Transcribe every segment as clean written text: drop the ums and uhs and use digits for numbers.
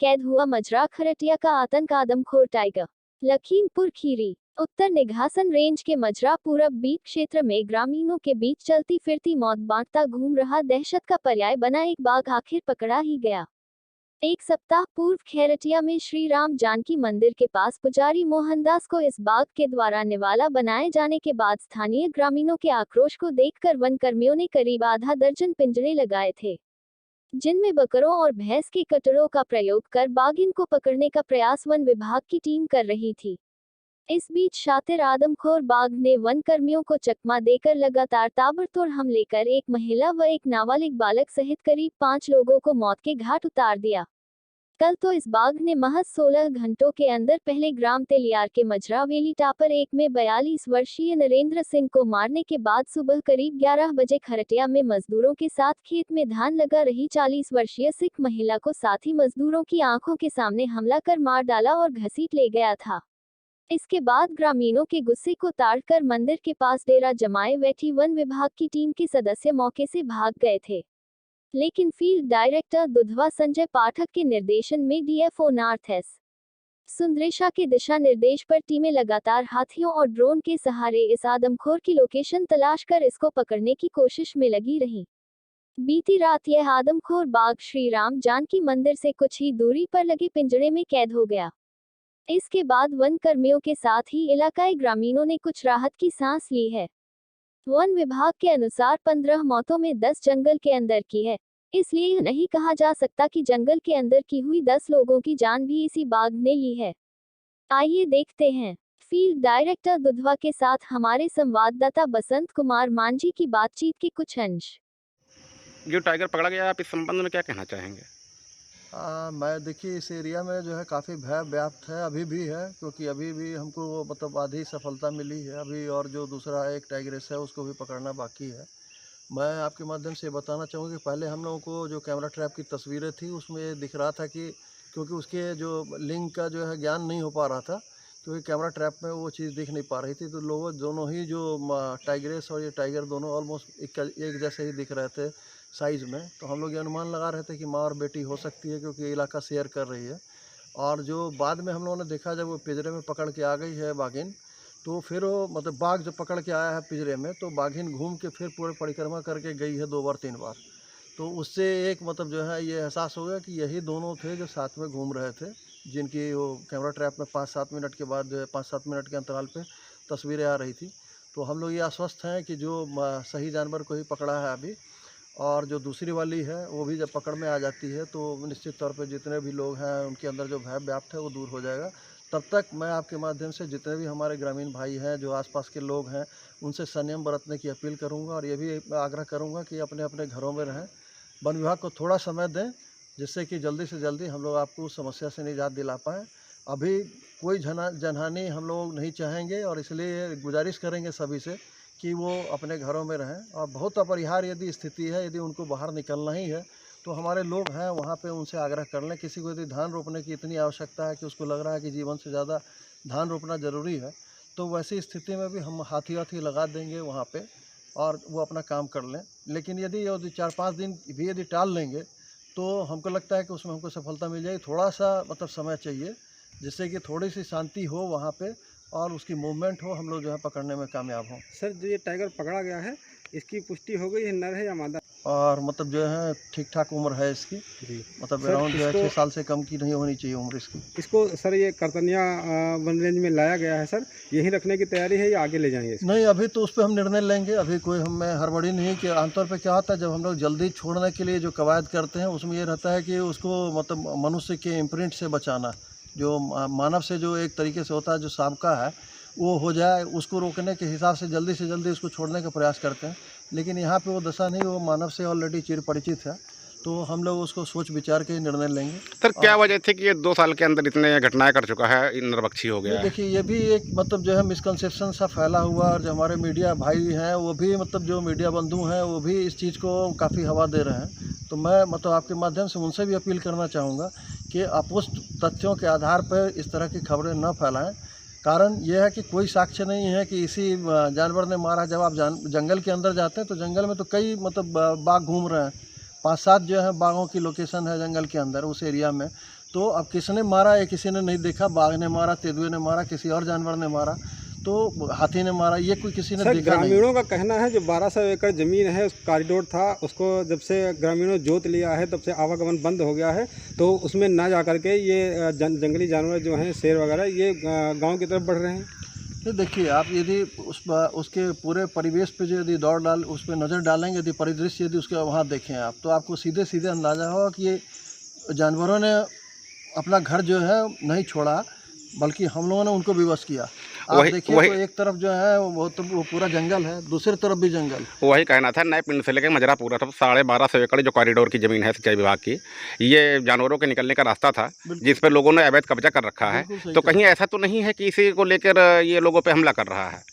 कैद हुआ मजरा खरटिया का आतंक आदमखोर टाइगर। लखीमपुर खीरी उत्तर निघासन रेंज के मजरा पूरब बीट क्षेत्र में ग्रामीणों के बीच चलती फिरती मौत बांटता घूम रहा दहशत का पर्याय बना एक बाघ आखिर पकड़ा ही गया। एक सप्ताह पूर्व खैरटिया में श्री राम जानकी मंदिर के पास पुजारी मोहनदास को इस बाघ के द्वारा निवाला बनाए जाने के बाद स्थानीय ग्रामीणों के आक्रोश को देखकर वन कर्मियों ने करीब आधा दर्जन पिंजरे लगाए थे, जिनमें बकरों और भैंस के कटरों का प्रयोग कर बाघिन को पकड़ने का प्रयास वन विभाग की टीम कर रही थी। इस बीच शातिर आदमखोर बाघ ने वन कर्मियों को चकमा देकर लगातार ताबड़तोड़ हमले कर एक महिला व एक नाबालिग बालक सहित करीब 5 लोगों को मौत के घाट उतार दिया। कल तो इस बाघ ने महज 16 घंटों के अंदर पहले ग्राम तेलियार के मजरा वेली टापर एक में 42 वर्षीय नरेंद्र सिंह को मारने के बाद सुबह करीब 11 बजे खरटिया में मजदूरों के साथ खेत में धान लगा रही 40 वर्षीय सिख महिला को साथी मजदूरों की आंखों के सामने हमला कर मार डाला और घसीट ले गया था। इसके बाद ग्रामीणों के गुस्से को ताड़कर मंदिर के पास डेरा जमाए बैठी वन विभाग की टीम के सदस्य मौके से भाग गए थे, लेकिन फील्ड डायरेक्टर दुधवा संजय पाठक के निर्देशन में डीएफओ नॉर्थ एस सुंदरेशा के दिशा निर्देश पर टीमें लगातार हाथियों और ड्रोन के सहारे इस आदमखोर की लोकेशन तलाश कर इसको पकड़ने की कोशिश में लगी रहीं। बीती रात यह आदमखोर बाघ श्री राम जानकी मंदिर से कुछ ही दूरी पर लगे पिंजरे में कैद हो गया। इसके बाद वन कर्मियों के साथ ही इलाकाई ग्रामीणों ने कुछ राहत की सांस ली है। वन विभाग के अनुसार 15 मौतों में 10 जंगल के अंदर की है, इसलिए यह नहीं कहा जा सकता कि जंगल के अंदर की हुई 10 लोगों की जान भी इसी बाघ ने ली है। आइए देखते हैं फील्ड डायरेक्टर दुधवा के साथ हमारे संवाददाता बसंत कुमार मांझी की बातचीत के कुछ अंश। जो टाइगर पकड़ा गया, आप इस संबंध में क्या कहना चाहेंगे? मैं देखिए इस एरिया में जो है काफ़ी भय व्याप्त है, अभी भी है, क्योंकि अभी भी हमको मतलब आधी सफलता मिली है अभी, और जो दूसरा एक टाइग्रेस है उसको भी पकड़ना बाकी है। मैं आपके माध्यम से बताना चाहूँगा कि पहले हम लोगों को जो कैमरा ट्रैप की तस्वीरें थी उसमें ये दिख रहा था कि क्योंकि उसके जो लिंक का जो है ज्ञान नहीं हो पा रहा था, क्योंकि कैमरा ट्रैप में वो चीज़ दिख नहीं पा रही थी, तो लोगों दोनों ही जो टाइग्रेस और ये टाइगर दोनों ऑलमोस्ट एक जैसे ही दिख रहे थे साइज़ में। तो हम लोग ये अनुमान लगा रहे थे कि माँ और बेटी हो सकती है, क्योंकि इलाका शेयर कर रही है। और जो बाद में हम लोगों ने देखा जब वो पिंजरे में पकड़ के आ गई है बाघिन, तो फिर वो मतलब बाघ जब पकड़ के आया है पिंजरे में, तो बाघिन घूम के फिर पूरे परिक्रमा करके गई है 2 बार 3 बार। तो उससे एक मतलब जो है ये एहसास हो गया कि यही दोनों थे जो साथ में घूम रहे थे, जिनकी वो कैमरा ट्रैप में 5-7 मिनट के बाद जो है 5-7 मिनट के अंतराल पे तस्वीरें आ रही थी। तो हम लोग ये आश्वस्त हैं कि जो सही जानवर को ही पकड़ा है अभी, और जो दूसरी वाली है वो भी जब पकड़ में आ जाती है तो निश्चित तौर पे जितने भी लोग हैं उनके अंदर जो भय व्याप्त है वो दूर हो जाएगा। तब तक मैं आपके माध्यम से जितने भी हमारे ग्रामीण भाई हैं, जो आसपास के लोग हैं, उनसे संयम बरतने की अपील करूंगा, और ये भी आग्रह करूंगा कि अपने अपने घरों में रहें। वन विभाग को थोड़ा समय दें, जिससे कि जल्दी से जल्दी हम लोग आपको उस समस्या से निजात दिला पाएँ। अभी कोई जनहानि हम लोग नहीं चाहेंगे, और इसलिए गुजारिश करेंगे सभी से कि वो अपने घरों में रहें। और बहुत अपरिहार्य यदि स्थिति है, यदि उनको बाहर निकलना ही है, तो हमारे लोग हैं वहाँ पे उनसे आग्रह कर लें। किसी को यदि धान रोपने की इतनी आवश्यकता है कि उसको लग रहा है कि जीवन से ज़्यादा धान रोपना ज़रूरी है, तो वैसी स्थिति में भी हम हाथी लगा देंगे वहाँ पे, और वो अपना काम कर लें। लेकिन यदि 4-5 दिन भी यदि टाल लेंगे, तो हमको लगता है कि उसमें हमको सफलता मिल जाएगी। थोड़ा-सा मतलब समय चाहिए, जिससे कि थोड़ी-सी शांति हो वहाँ पे और उसकी मूवमेंट हो, हम लोग जो है पकड़ने में कामयाब हों। सर, जो ये टाइगर पकड़ा गया है, इसकी पुष्टि हो गई है, नर है या मादा? और मतलब जो है ठीक-ठाक उम्र है इसकी, जी। मतलब सर, अराउंड जो है 6 साल से कम की नहीं होनी चाहिए उम्र इसकी। इसको सर ये करतनिया वन रेंज में लाया गया है सर, यहीं रखने की तैयारी है या आगे ले जाएंगे इसको? नहीं, अभी तो उस पे हम निर्णय लेंगे, अभी कोई हमें हड़बड़ी नहीं है। कि आमतौर पे क्या होता है, जब हम लोग जल्दी छोड़ने के लिए जो कवायद करते हैं उसमें ये रहता है कि उसको मतलब मनुष्य के इम्प्रिंट से बचाना, जो मानव से जो एक तरीके से होता है, जो साबका है वो हो जाए, उसको रोकने के हिसाब से जल्दी उसको छोड़ने का प्रयास करते हैं। लेकिन यहाँ पे वो दशा नहीं, वो मानव से ऑलरेडी चिर परिचित है, तो हम लोग उसको सोच विचार के निर्णय लेंगे। सर, क्या वजह थी कि ये 2 साल के अंदर इतने घटनाएं कर चुका है, नरभक्षी हो गया है? देखिए, ये भी एक मतलब जो है मिसकंसेप्शन सा फैला हुआ, और जो हमारे मीडिया भाई हैं वो भी मतलब जो मीडिया बंधु हैं वो भी इस चीज़ को काफ़ी हवा दे रहे हैं। तो मैं मतलब आपके माध्यम से उनसे भी अपील करना चाहूँगा कि अपुष्ट तथ्यों के आधार पर इस तरह की खबरें न फैलाएं। कारण यह है कि कोई साक्ष्य नहीं है कि इसी जानवर ने मारा। जब आप जंगल के अंदर जाते हैं तो जंगल में तो कई मतलब बाघ घूम रहे हैं, 5-7 जो है बाघों की लोकेशन है जंगल के अंदर उस एरिया में। तो अब किसने मारा ये किसी ने नहीं देखा, बाघ ने मारा, तेंदुए ने मारा, किसी और जानवर ने मारा, तो हाथी ने मारा, ये कोई किसी ने सर देखा नहीं। ग्रामीणों का कहना है जो 1200 एकड़ ज़मीन है, उस कॉरिडोर था, उसको जब से ग्रामीणों जोत लिया है तब से आवागमन बंद हो गया है, तो उसमें ना जा कर के ये जंगली जानवर जो हैं, शेर वगैरह, ये गांव की तरफ बढ़ रहे हैं। तो देखिए, आप यदि उसके पूरे परिवेश पे जो यदि उस पर नज़र डालेंगे, यदि परिदृश्य यदि उसके वहाँ देखें आप, तो आपको सीधे सीधे अंदाज़ा होगा कि ये जानवरों ने अपना घर जो है नहीं छोड़ा, बल्कि हम लोगों ने उनको विवश किया। आप देखिए तो एक तरफ जो है वो पूरा जंगल है, दूसरी तरफ भी जंगल। वही कहना था, नए पिंड से लेकर मजरा पूरा था 1250 एकड़ जो कॉरिडोर की ज़मीन है सिंचाई विभाग की, ये जानवरों के निकलने का रास्ता था जिस पर लोगों ने अवैध कब्जा कर रखा है। तो कहीं ऐसा तो नहीं है कि इसी को लेकर ये लोगों पे हमला कर रहा है?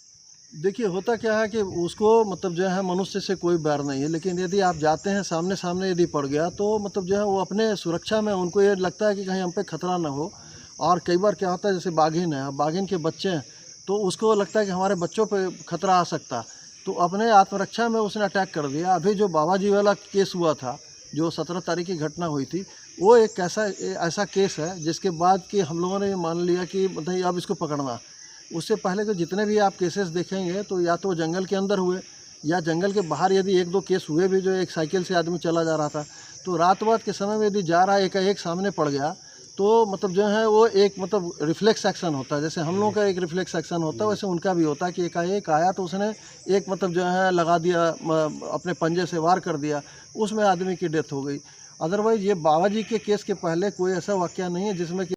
देखिए, होता क्या है कि उसको मतलब जो है मनुष्य से कोई बैर नहीं है, लेकिन यदि आप जाते हैं सामने सामने यदि पड़ गया तो मतलब जो है वो अपने सुरक्षा में उनको ये लगता है कि कहीं हम पे खतरा ना हो। और कई बार क्या होता है, जैसे बाघिन है, बाघिन के बच्चे हैं, तो उसको लगता है कि हमारे बच्चों पे खतरा आ सकता, तो अपने आत्मरक्षा में उसने अटैक कर दिया। अभी जो बाबा जी वाला केस हुआ था, जो 17 तारीख की घटना हुई थी, वो एक ऐसा केस है जिसके बाद कि हम लोगों ने ये मान लिया कि मतलब अब इसको पकड़ना। उससे पहले के जितने भी आप केसेस देखेंगे तो या तो जंगल के अंदर हुए या जंगल के बाहर यदि 1-2 केस हुए भी, जो एक साइकिल से आदमी चला जा रहा था, तो रात के समय में यदि जा रहा है एकाएक सामने पड़ गया, तो मतलब जो है वो एक मतलब रिफ्लेक्स एक्शन होता है। जैसे हम लोगों का एक रिफ्लेक्स एक्शन होता है, वैसे उनका भी होता है कि एकाएक आया तो उसने एक मतलब जो है लगा दिया, अपने पंजे से वार कर दिया, उसमें आदमी की डेथ हो गई। अदरवाइज़ ये बाबा जी के केस के पहले कोई ऐसा वाक़या नहीं है जिसमें कि